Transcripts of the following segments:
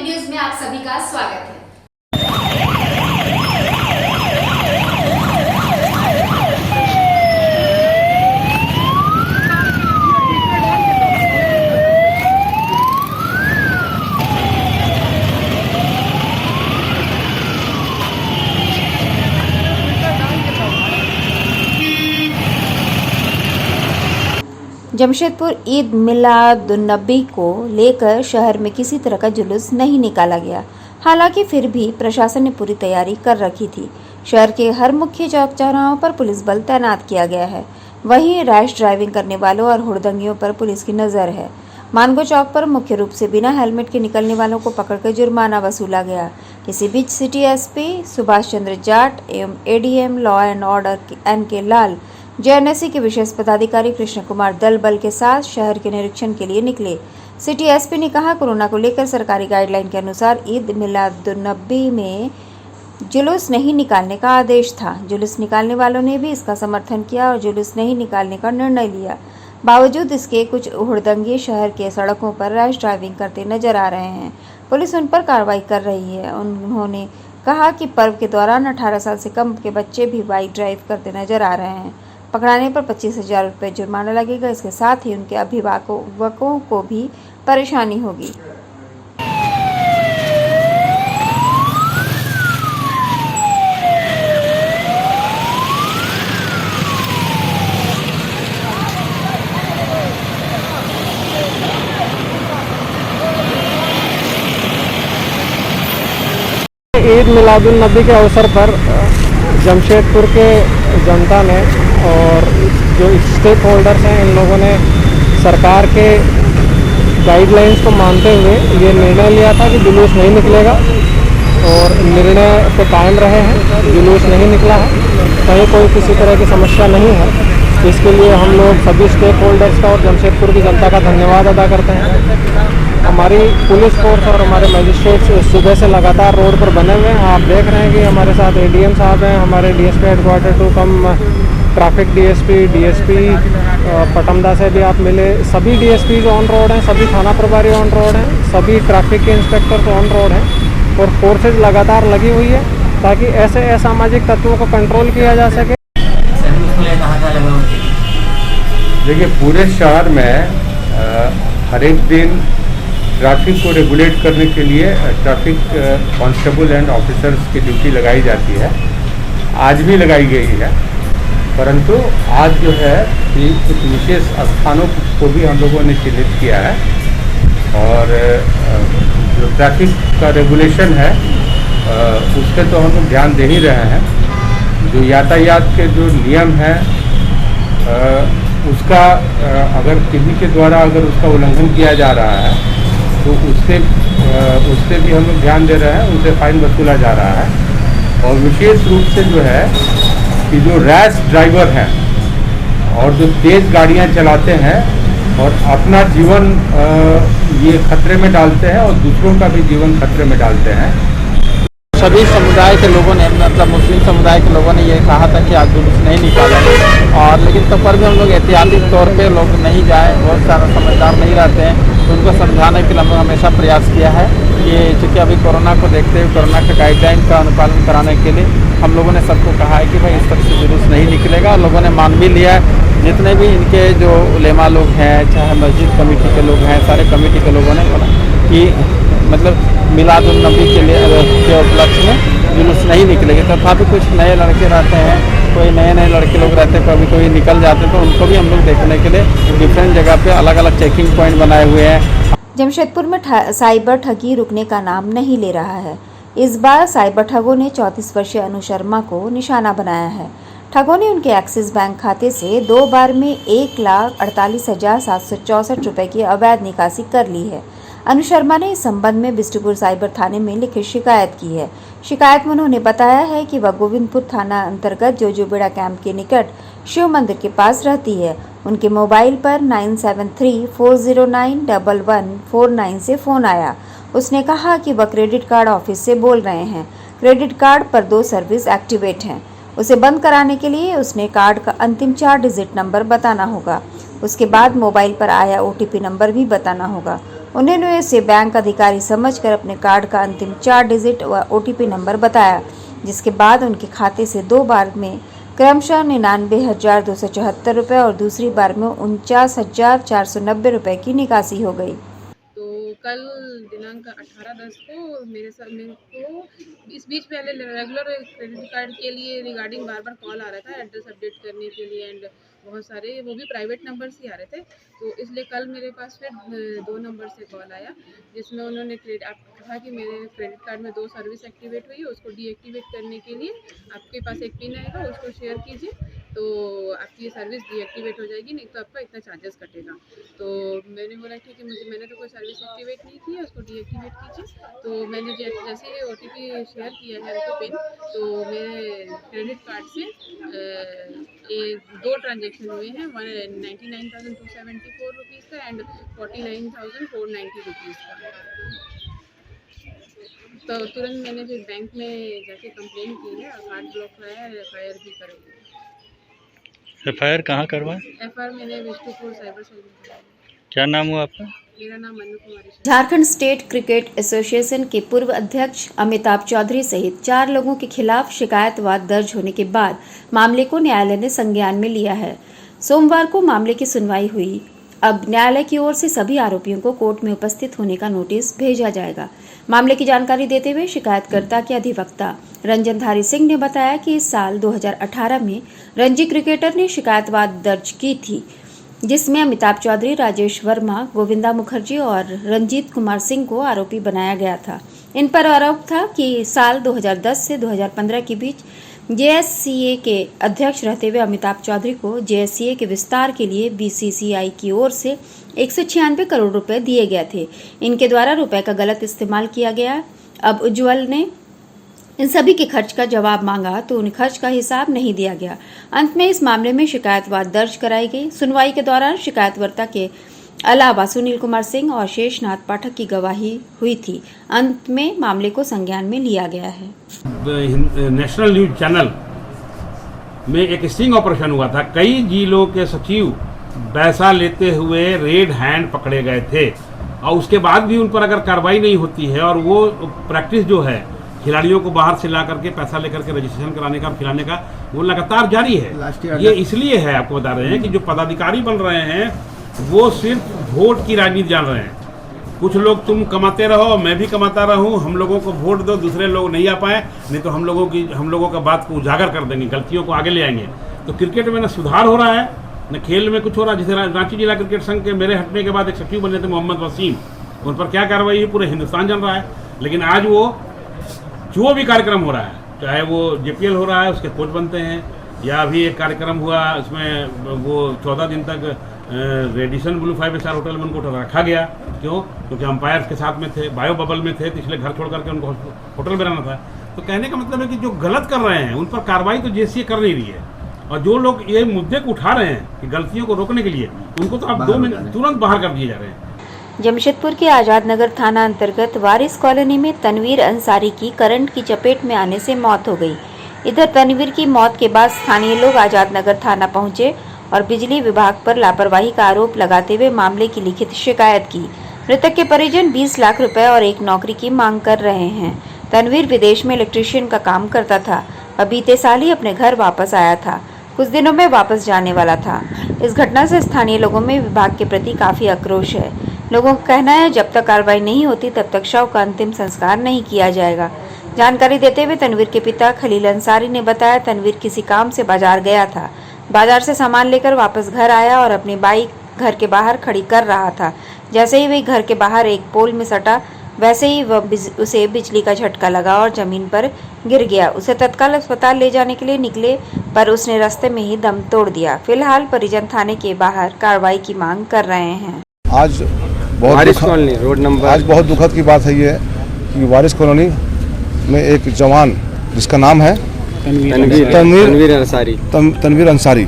News में आप सभी का स्वागत है। जमशेदपुर ईद मिलादुन्नबी को लेकर शहर में किसी तरह का जुलूस नहीं निकाला गया। हालांकि फिर भी प्रशासन ने पूरी तैयारी कर रखी थी। शहर के हर मुख्य चौक चौराहों पर पुलिस बल तैनात किया गया है। वहीं रैश ड्राइविंग करने वालों और हुड़दंगियों पर पुलिस की नजर है। मानगो चौक पर मुख्य रूप से बिना हेलमेट के निकलने वालों को पकड़कर जुर्माना वसूला गया। इसी बीच सिटी एसपी सुभाष चंद्र जाट एवं ADM law and order NK Lal, JNSC के विशेष पदाधिकारी कृष्ण कुमार दल बल के साथ शहर के निरीक्षण के लिए निकले। सिटी एसपी ने कहा, कोरोना को लेकर सरकारी गाइडलाइन के अनुसार ईद मिलादुन्नबी में जुलूस नहीं निकालने का आदेश था। जुलूस निकालने वालों ने भी इसका समर्थन किया और जुलूस नहीं निकालने का निर्णय लिया। बावजूद इसके कुछ हुड़दंगे शहर के सड़कों पर रैश ड्राइविंग करते नजर आ रहे हैं। पुलिस उन पर कार्रवाई कर रही है। उन्होंने कहा कि पर्व के दौरान 18 साल से कम के बच्चे भी बाइक ड्राइव करते नजर आ रहे हैं। पकड़ाने पर 25,000 रुपये जुर्माना लगेगा। इसके साथ ही उनके अभिभावकों को भी परेशानी होगी। ईद मिलादुन्नबी के अवसर पर जमशेदपुर के जनता ने और जो स्टेक होल्डर्स हैं, इन लोगों ने सरकार के गाइडलाइंस को मानते हुए ये निर्णय लिया था कि जुलूस नहीं निकलेगा और निर्णय पे कायम रहे हैं। जुलूस नहीं निकला है, कहीं कोई किसी तरह की समस्या नहीं है। इसके लिए हम लोग सभी स्टेक होल्डर्स का और जमशेदपुर की जनता का धन्यवाद अदा करते हैं। हमारी पुलिस फोर्स और हमारे मजिस्ट्रेट्स सुबह से लगातार रोड पर बने हुए हैं। आप देख रहे हैं कि हमारे साथ ADM साहब हैं, हमारे DSP हेडक्वार्टर 2 कम ट्रैफिक DSP पटमदा से भी आप मिले। सभी DSPs ऑन रोड हैं, सभी थाना प्रभारी ऑन रोड हैं, सभी ट्रैफिक के इंस्पेक्टर्स ऑन रोड हैं और फोर्सेज लगातार लगी हुई है ताकि ऐसे असामाजिक तत्वों को कंट्रोल किया जा सके। देखिए, पूरे शहर में हर एक दिन ट्रैफिक को रेगुलेट करने के लिए ट्रैफिक कांस्टेबल एंड ऑफिसर्स की ड्यूटी लगाई जाती है। आज भी लगाई गई है, परंतु आज जो है कि कुछ विशेष स्थानों को भी हम लोगों ने चिन्हित किया है और जो ट्रैफिक का रेगुलेशन है उस पर तो हम लोग ध्यान दे ही रहे हैं। जो यातायात के जो नियम हैं उसका अगर किसी के द्वारा अगर उसका उल्लंघन किया जा रहा है तो उससे भी हम लोग ध्यान दे रहे हैं, उनसे फाइन वसूला जा रहा है। और विशेष रूप से जो है कि जो रैश ड्राइवर हैं और जो तेज़ गाड़ियां चलाते हैं और अपना जीवन ये खतरे में डालते हैं और दूसरों का भी जीवन खतरे में डालते हैं। सभी समुदाय के लोगों ने, मतलब मुस्लिम समुदाय के लोगों ने ये कहा था कि आज जुलूस नहीं निकाला और लेकिन तब पर भी हम लोग एहतियाती तौर पे लोग नहीं जाए। बहुत सारा समझदार नहीं रहते हैं, तो उनको समझाने के लिए हम लोग हमेशा प्रयास किया है कि चूँकि अभी कोरोना को देखते हुए कोरोना के गाइडलाइन का अनुपालन कराने के लिए हम लोगों ने सबको कहा है कि भाई इस तरह से जुलूस नहीं निकलेगा। और लोगों ने मान भी लिया है। जितने भी इनके जो उलेमा लोग हैं, चाहे मस्जिद कमेटी के लोग हैं, सारे कमेटी के लोगों ने बोला कि मतलब मिलादुन्नबी के उपलक्ष्य में जुलूस नहीं निकलेगी। तथापि कुछ नए लड़के रहते हैं, कोई नए लड़के लोग रहते हैं, कभी कोई निकल जाते हैं, तो उनको भी हम लोग देखने के लिए डिफरेंट जगह पे अलग अलग चेकिंग पॉइंट बनाए हुए हैं। जमशेदपुर में साइबर ठगी रुकने का नाम नहीं ले रहा है। इस बार साइबर ठगों ने 34 वर्षीय अनु शर्मा को निशाना बनाया है। ठगों ने उनके एक्सिस बैंक खाते से 2 बार में 1,48,764 रुपए की अवैध निकासी कर ली है। अनु शर्मा ने इस संबंध में बिष्टुपुर साइबर थाने में लिखित शिकायत की है। शिकायत में उन्होंने बताया है कि वह गोविंदपुर थाना अंतर्गत जोजोबेड़ा कैंप के निकट शिव मंदिर के पास रहती है। उनके मोबाइल पर 9734091149 से फोन आया। उसने कहा कि वह क्रेडिट कार्ड ऑफिस से बोल रहे हैं। क्रेडिट कार्ड पर 2 सर्विस एक्टिवेट हैं। उसे बंद कराने के लिए उसने कार्ड का अंतिम 4 डिजिट नंबर बताना होगा। उसके बाद मोबाइल पर आया OTP नंबर भी बताना होगा। उन्होंने इसे बैंक अधिकारी समझकर अपने कार्ड का अंतिम 4 डिजिट व OTP नंबर बताया, जिसके बाद उनके खाते से 2 बार में क्रमशः 99,274 रुपये और दूसरी बार में 49,490 रुपये की निकासी हो गई। तो कल दिनांक 18/10 को मेरे को इस बीच पहले रेगुलर क्रेडिट कार्ड के लिए रिगार्डिंग बार कॉल आ रहा था एड्रेस अपडेट करने के लिए एंड बहुत सारे वो भी प्राइवेट नंबर से आ रहे थे। तो इसलिए कल मेरे पास फिर 2 नंबर से कॉल आया जिसमें उन्होंने कहा कि मेरे क्रेडिट कार्ड में 2 सर्विस एक्टिवेट हुई है, उसको डीएक्टिवेट करने के लिए आपके पास एक पिन आएगा, उसको शेयर कीजिए तो आपकी ये सर्विस डीएक्टिवेट हो जाएगी, नहीं तो आपका इतना चार्जेस कटेगा। तो मैंने बोला ठीक है, मैंने तो कोई सर्विस एक्टिवेट नहीं की है, उसको डीएक्टिवेट कीजिए। तो मैंने जैसे ही OTP शेयर किया है उनको पिन, तो मेरे क्रेडिट कार्ड से 2 ट्रांजेक्शन हुए हैं, 99,274 रुपीज़ का एंड 49,490 रुपीज़ का। तो तुरंत मैंने फिर बैंक में जाके कंप्लेंट की है, कार्ड ब्लॉक कराया है, FIR भी करेंगे। FIR कहाँ करवाएं? FIR मैंने विष्णुपुर साइबर सेल में कराया। क्या नाम हुआ आपका? मेरा नाम मनु कुमारी। झारखंड स्टेट क्रिकेट एसोसिएशन के पूर्व अध्यक्ष अमिताभ चौधरी सहित 4 लोगों के खिलाफ शिकायतवाद दर्ज होने के बाद मामले को न्यायालय ने संज्ञान में लिया है। सोमवार को मामले की सुनवाई हुई। अब न्यायालय की ओर से सभी आरोपियों को कोर्ट में उपस्थित होने का नोटिस भेजा जाएगा। मामले की जानकारी देते हुए शिकायतकर्ता के अधिवक्ता रंजनधारी सिंह ने बताया कि इस साल 2018 में रणजी क्रिकेटर ने शिकायतवाद दर्ज की थी, जिसमें अमिताभ चौधरी, राजेश वर्मा, गोविंदा मुखर्जी और रंजीत कुमार सिंह को आरोपी बनाया गया था। इन पर आरोप था कि साल 2010 से 2015 के बीच JSCA के अध्यक्ष रहते हुए अमिताभ चौधरी को JSCA के विस्तार के लिए BCCI की ओर से 196 करोड़ रुपए दिए गए थे। इनके द्वारा रुपए का गलत इस्तेमाल किया गया। अब उज्ज्वल ने इन सभी के खर्च का जवाब मांगा तो उन खर्च का हिसाब नहीं दिया गया। अंत में इस मामले में शिकायतवाद दर्ज कराई गई। सुनवाई के दौरान शिकायतकर्ता के अलावा सुनील कुमार सिंह और शेषनाथ पाठक की गवाही हुई थी। अंत में मामले को संज्ञान में लिया गया है। नेशनल न्यूज चैनल में एक स्टिंग ऑपरेशन हुआ था। कई जिलों के सचिव पैसा लेते हुए रेड हैंड पकड़े गए थे और उसके बाद भी उन पर अगर कार्रवाई नहीं होती है और वो प्रैक्टिस जो है खिलाड़ियों को बाहर से ला करके पैसा लेकर के रजिस्ट्रेशन कराने का, खिलाने का, वो लगातार जारी है। ये इसलिए है, आपको बता रहे हैं कि जो पदाधिकारी बन रहे हैं वो सिर्फ वोट की राजनीति जान रहे हैं। कुछ लोग तुम कमाते रहो, मैं भी कमाता रहूं, हम लोगों को वोट दो, दूसरे लोग नहीं आ पाए, नहीं तो हम लोगों का बात को उजागर कर देंगे, गलतियों को आगे ले आएंगे। तो क्रिकेट में न सुधार हो रहा है, न खेल में कुछ हो रहा है। जैसे रांची जिला क्रिकेट संघ के मेरे हटने के बाद एक सचिव बने थे मोहम्मद वसीम, उन पर क्या कार्रवाई है पूरे हिंदुस्तान जान रहा है। लेकिन आज वो जो भी कार्यक्रम हो रहा है, चाहे वो JPL हो रहा है उसके कोच बनते हैं, या अभी एक कार्यक्रम हुआ उसमें वो 14 दिन तक रेडिसन ब्लू 5 स्टार होटल में उनको रखा गया। क्यों? क्योंकि अंपायर्स के साथ में थे, बायो बबल में थे, तो इसलिए घर छोड़ करके उनको होटल में रहना था। तो कहने का मतलब है कि जो गलत कर रहे हैं उन पर कार्रवाई तो JSCA कर नहीं रही है, और जो लोग ये मुद्दे को उठा रहे हैं कि गलतियों को रोकने के लिए, उनको तो अब 2 मिनट तुरंत बाहर कर दिए जा रहे हैं। जमशेदपुर के आजाद नगर थाना अंतर्गत वारिस कॉलोनी में तनवीर अंसारी की करंट की चपेट में आने से मौत हो गई। इधर तनवीर की मौत के बाद स्थानीय लोग आजाद नगर थाना पहुंचे और बिजली विभाग पर लापरवाही का आरोप लगाते हुए मामले की लिखित शिकायत की। मृतक के परिजन 20 लाख रुपए और एक नौकरी की मांग कर रहे हैं। तनवीर विदेश में इलेक्ट्रीशियन का काम करता था और बीते साल ही अपने घर वापस आया था। कुछ दिनों में वापस जाने वाला था। इस घटना से स्थानीय लोगों में विभाग के प्रति काफी आक्रोश है। लोगों का कहना है जब तक कार्रवाई नहीं होती तब तक शव का अंतिम संस्कार नहीं किया जाएगा। जानकारी देते हुए तनवीर के पिता खलील अंसारी ने बताया, तनवीर किसी काम से बाजार गया था। बाजार से सामान लेकर वापस घर आया और अपनी बाइक घर के बाहर खड़ी कर रहा था। जैसे ही वह घर के बाहर एक पोल में सटा, वैसे ही उसे बिजली का झटका लगा और जमीन पर गिर गया। उसे तत्काल अस्पताल ले जाने के लिए निकले पर उसने रास्ते में ही दम तोड़ दिया। फिलहाल परिजन थाने के बाहर कार्रवाई की मांग कर रहे हैं। आज बहुत दुखद की बात है ये कि वारिस कॉलोनी में एक जवान जिसका नाम है तनवीर अंसारी,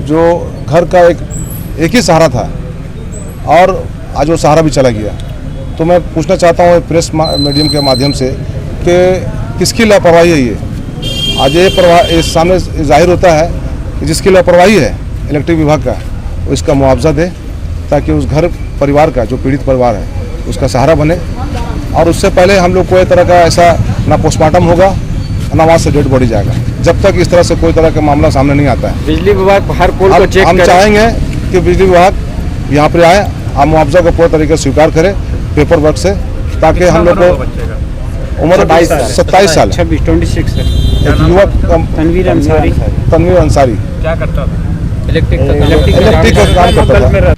जो घर का एक ही सहारा था और आज वो सहारा भी चला गया। तो मैं पूछना चाहता हूँ प्रेस मीडियम के माध्यम से कि किसकी लापरवाही है ये। आज ये सामने जाहिर होता है कि जिसकी लापरवाही है इलेक्ट्रिक विभाग का, वो इसका मुआवजा दे ताकि उस घर परिवार का, जो पीड़ित परिवार है, उसका सहारा बने। और उससे पहले हम लोग कोई तरह का ऐसा ना पोस्टमार्टम होगा ना वहाँ से डेड बॉडी जाएगा, जब तक इस तरह से कोई तरह का मामला सामने नहीं आता है। बिजली विभाग हर पोल को चेक हम चाहेंगे कि बिजली विभाग यहाँ पर आए, आप मुआवजा को पूरे तरीके से स्वीकार करें पेपर वर्क से, ताकि हम लोग को उम्र 27 साल 26 एक युवक तनवीर अंसारी तनवीर अंसारी क्या करता था? इलेक्ट्रिक का काम करता था।